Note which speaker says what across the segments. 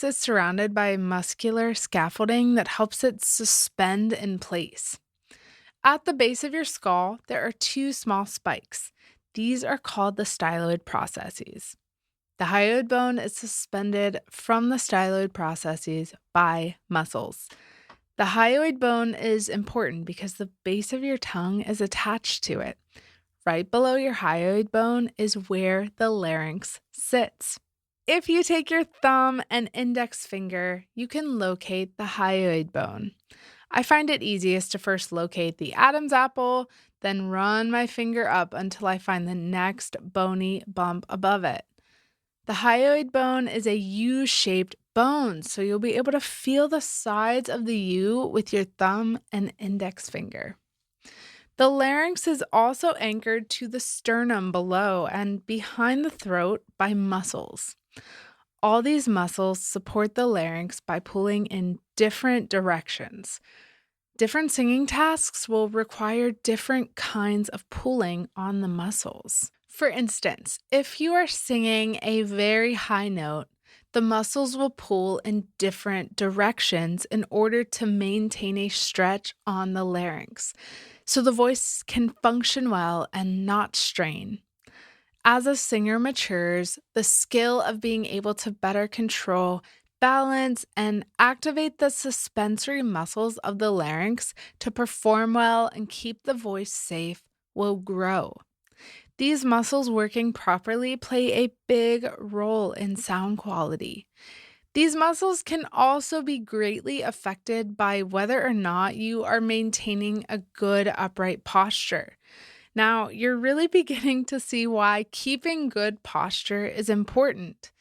Speaker 1: larynx is surrounded by muscular scaffolding that helps it suspend in place. At the base of your skull, there are two small spikes. These are called the styloid processes. The hyoid bone is suspended from the styloid processes by muscles. The hyoid bone is important because the base of your tongue is attached to it. Right below your hyoid bone is where the larynx sits. If you take your thumb and index finger, you can locate the hyoid bone. I find it easiest to first locate the Adam's apple, then run my finger up until I find the next bony bump above it. The hyoid bone is a U-shaped bone, so you'll be able to feel the sides of the U with your thumb and index finger. The larynx is also anchored to the sternum below and behind the throat by muscles. All these muscles support the larynx by pulling in different directions. Different singing tasks will require different kinds of pulling on the muscles. For instance, if you are singing a very high note, the muscles will pull in different directions in order to maintain a stretch on the larynx, so the voice can function well and not strain. As a singer matures, the skill of being able to better control, balance, and activate the suspensory muscles of the larynx to perform well and keep the voice safe will grow. These muscles working properly play a big role in sound quality. These muscles can also be greatly affected by whether or not you are maintaining a good upright posture. Now, you're really beginning to see why keeping good posture is important.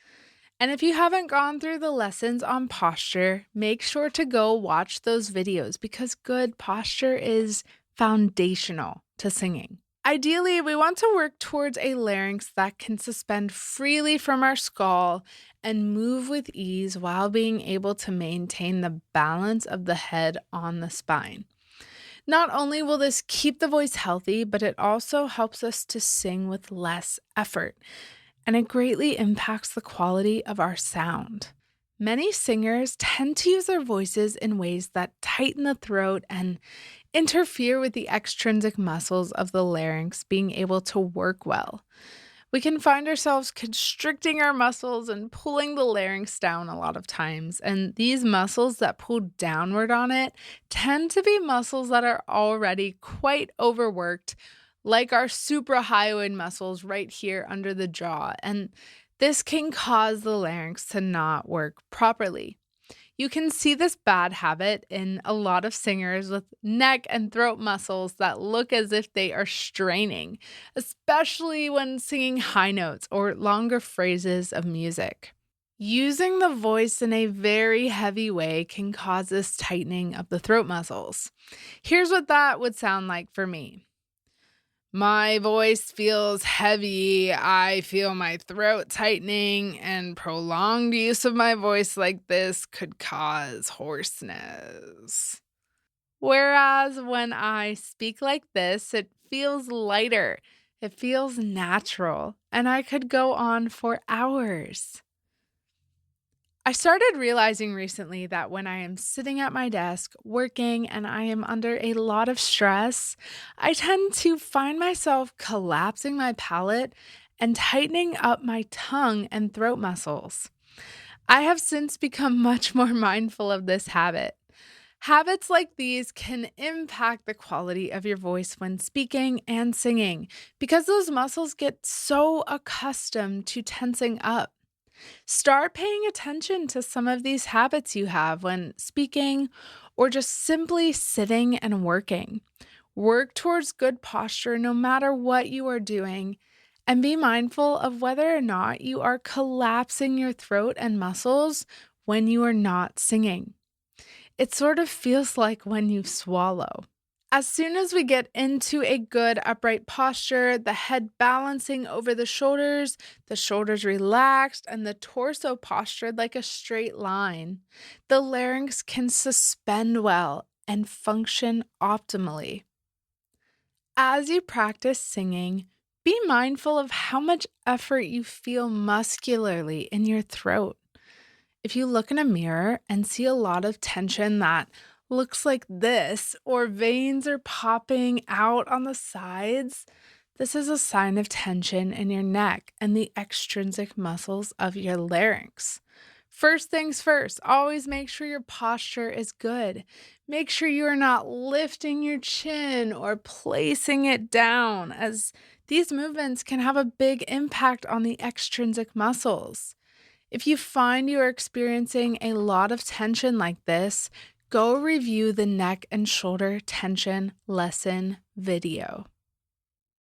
Speaker 1: And if you haven't gone through the lessons on posture, make sure to go watch those videos because good posture is foundational to singing. Ideally, we want to work towards a larynx that can suspend freely from our skull and move with ease while being able to maintain the balance of the head on the spine. Not only will this keep the voice healthy, but it also helps us to sing with less effort, and it greatly impacts the quality of our sound. Many singers tend to use their voices in ways that tighten the throat and interfere with the extrinsic muscles of the larynx being able to work well. We can find ourselves constricting our muscles and pulling the larynx down a lot of times. And these muscles that pull downward on it tend to be muscles that are already quite overworked, like our suprahyoid muscles right here under the jaw. And this can cause the larynx to not work properly. You can see this bad habit in a lot of singers with neck and throat muscles that look as if they are straining, especially when singing high notes or longer phrases of music. Using the voice in a very heavy way can cause this tightening of the throat muscles. Here's what that would sound like for me. My voice feels heavy, I feel my throat tightening, and prolonged use of my voice like this could cause hoarseness. Whereas when I speak like this, it feels lighter, it feels natural, and I could go on for hours. I started realizing recently that when I am sitting at my desk working and I am under a lot of stress, I tend to find myself collapsing my palate and tightening up my tongue and throat muscles. I have since become much more mindful of this habit. Habits like these can impact the quality of your voice when speaking and singing because those muscles get so accustomed to tensing up. Start paying attention to some of these habits you have when speaking or just simply sitting and working. Work towards good posture no matter what you are doing, and be mindful of whether or not you are collapsing your throat and muscles when you are not singing. It sort of feels like when you swallow. As soon as we get into a good upright posture, the head balancing over the shoulders relaxed, and the torso postured like a straight line, the larynx can suspend well and function optimally. As you practice singing, be mindful of how much effort you feel muscularly in your throat. If you look in a mirror and see a lot of tension that looks like this, or veins are popping out on the sides, this is a sign of tension in your neck and the extrinsic muscles of your larynx. First things first, always make sure your posture is good. Make sure you are not lifting your chin or placing it down, as these movements can have a big impact on the extrinsic muscles. If you find you are experiencing a lot of tension like this, go review the neck and shoulder tension lesson video.